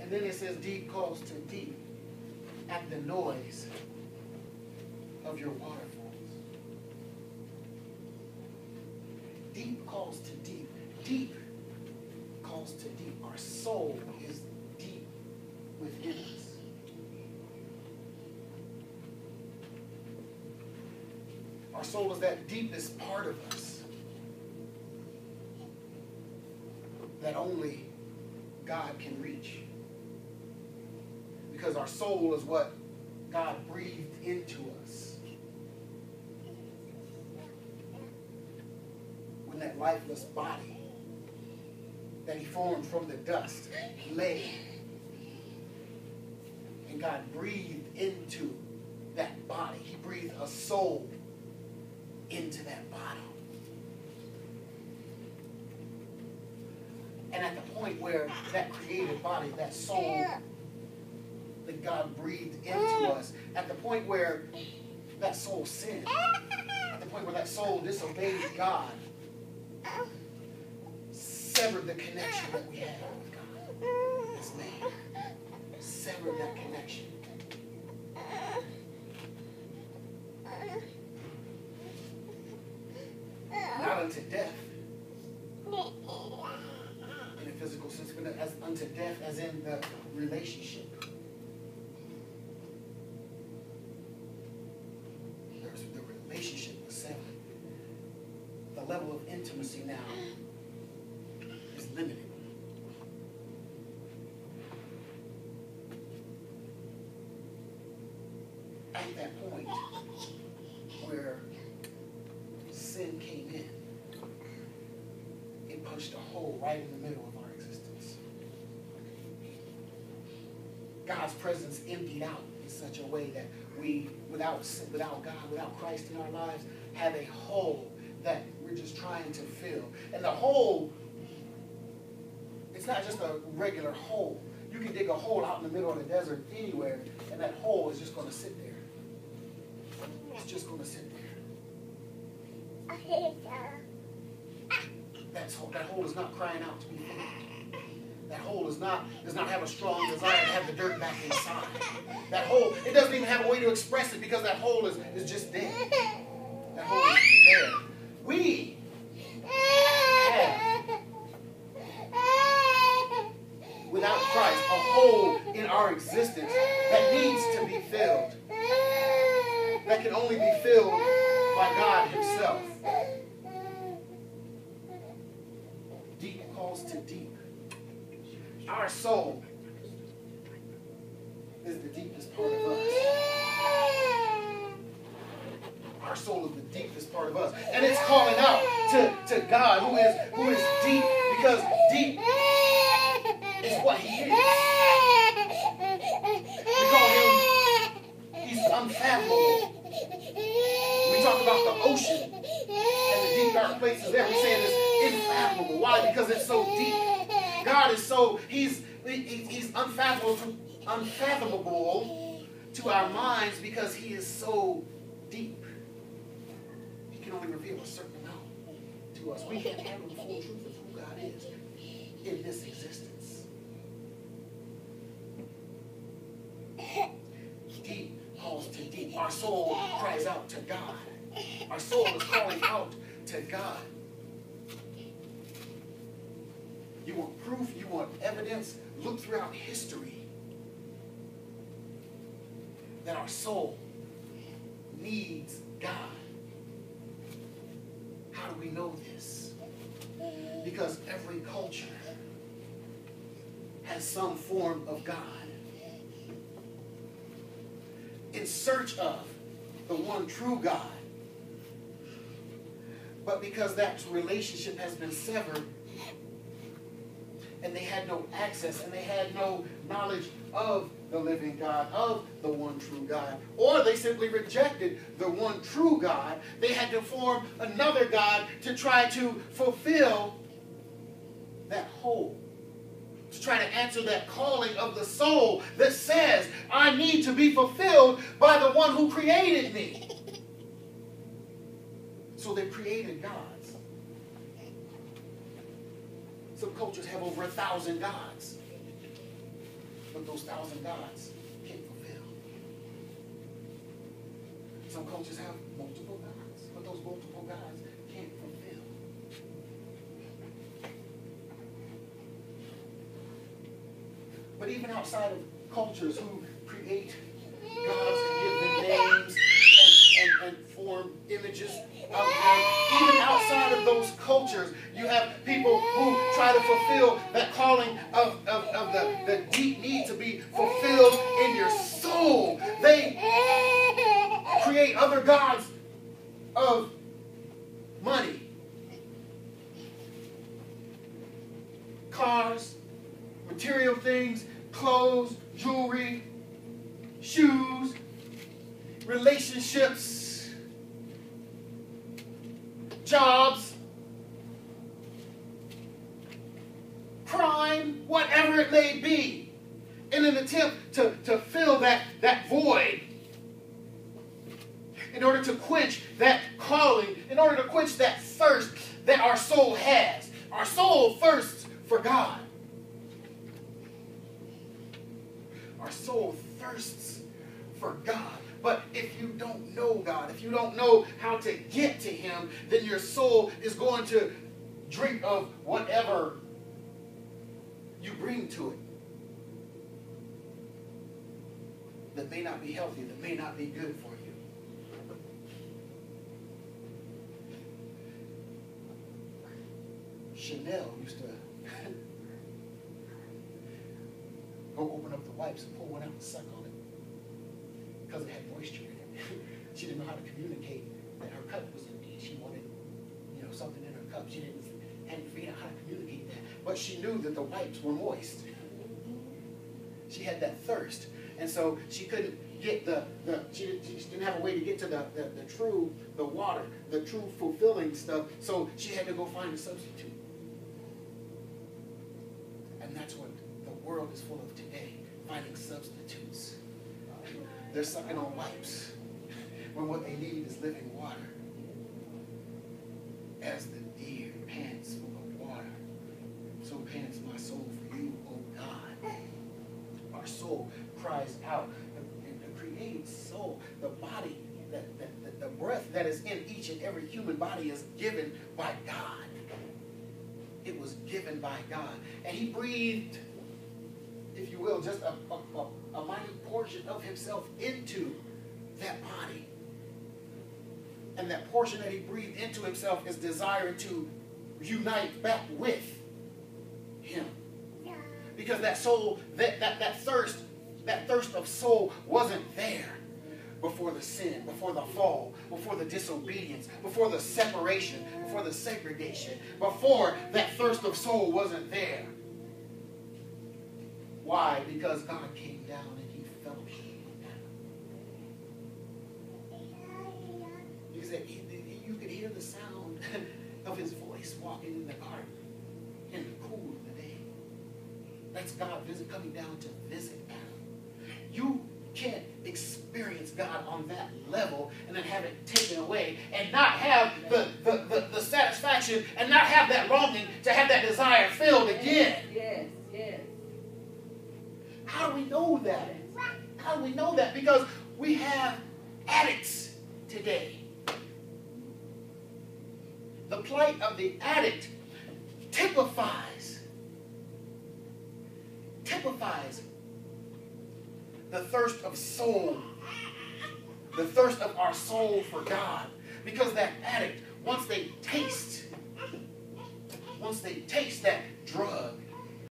And then it says deep calls to deep at the noise of your waterfalls. Deep calls to deep. Deep calls to deep. Our soul is deep within us. Our soul is that deepest part of us that only God can reach. Because our soul is what God breathed into us. When that lifeless body that he formed from the dust lay, and God breathed into that body. He breathed a soul into that body. And at the point where that created body, that soul that God breathed into us, at the point where that soul sinned, at the point where that soul disobeyed God, severed the connection that we had with God. This man severed that connection. Not unto death, in a physical sense, but as unto death as in the relationship. The relationship was severed. The level of intimacy now is limited. At that point where sin came in, it punched a hole right in the middle of our existence. God's presence emptied out in such a way that we, without God, without Christ in our lives, have a hole that we're just trying to fill. And the hole, it's not just a regular hole. You can dig a hole out in the middle of the desert anywhere, and that hole is just going to sit there. It's just going to sit there. That hole is not crying out to be filled. That hole does not have a strong desire to have the dirt back inside. That hole, it doesn't even have a way to express it because that hole is just there. That hole is there. We have, without Christ, a hole in our existence that needs to be filled. That can only be filled by God himself. Deep calls to deep. Our soul is the deepest part of us. Our soul is the deepest part of us. And it's calling out to God who is deep, because deep is what he is. We call him, he's unfathomable. We talk about the ocean and the deep dark places there. We say it's unfathomable. Why? Because it's so deep. God is so, he's unfathomable to our minds because he is so deep. He can only reveal a certain amount to us. We can't handle the full truth of who God is in this existence. Deep calls to deep. Our soul cries out to God. Our soul is calling out to God. You want proof? You want evidence? Look throughout history that our soul needs God. How do we know this? Because every culture has some form of God in search of the one true God. But because that relationship has been severed, and they had no access, and they had no knowledge of the living God, of the one true God, or they simply rejected the one true God, they had to form another God to try to fulfill that hole, to try to answer that calling of the soul that says, I need to be fulfilled by the one who created me. So they created gods. Some cultures have over 1,000 gods. what those 1,000 gods can't fulfill. Some cultures have multiple gods, but those multiple gods can't fulfill. But even outside of cultures who create gods and give them names and form images of them, even outside of those cultures, you have people who try to fulfill that calling of the deep need to be fulfilled in your soul. They create other gods of money, cars, material things, clothes, jewelry, shoes, relationships, jobs, crime, whatever it may be, in an attempt to fill that void, in order to quench that calling, in order to quench that thirst that our soul has. Our soul thirsts for God. Our soul thirsts for God. But if you don't know God, if you don't know how to get to Him, then your soul is going to drink of whatever you bring to it that may not be healthy, that may not be good for you. Chanel used to go open up the wipes and pull one out and suck on it because it had moisture in it. She didn't know how to communicate that her cup was empty. She wanted, something in her cup. She hadn't figured out how to communicate that. But she knew that the wipes were moist. She had that thirst. And so she couldn't get she didn't have a way to get to the water, the true fulfilling stuff. So she had to go find a substitute. And that's what the world is full of today, finding substitutes. They're sucking on wipes when what they need is living water. As the deer pants for the water, so pants my soul for you, O God. Our soul cries out. The created soul, the body, the breath that is in each and every human body is given by God. It was given by God. And He breathed, if you will, just a minute portion of Himself into that body. And that portion that He breathed into Himself is desiring to unite back with Him. Because that soul, that thirst of soul wasn't there before the sin, before the fall, before the disobedience, before the separation, before the segregation, before that thirst of soul wasn't there. Why? Because God came down and He fellowshiped with Adam. He said you could hear the sound of His voice walking in the garden in the cool of the day. That's God coming down to visit Adam. You can't experience God on that level and then have it taken away and not have the satisfaction and not have that longing to have that desire filled again. Yes, yes. How do we know that? How do we know that? Because we have addicts today. The plight of the addict typifies the thirst of soul, the thirst of our soul for God. Because that addict, once they taste that drug,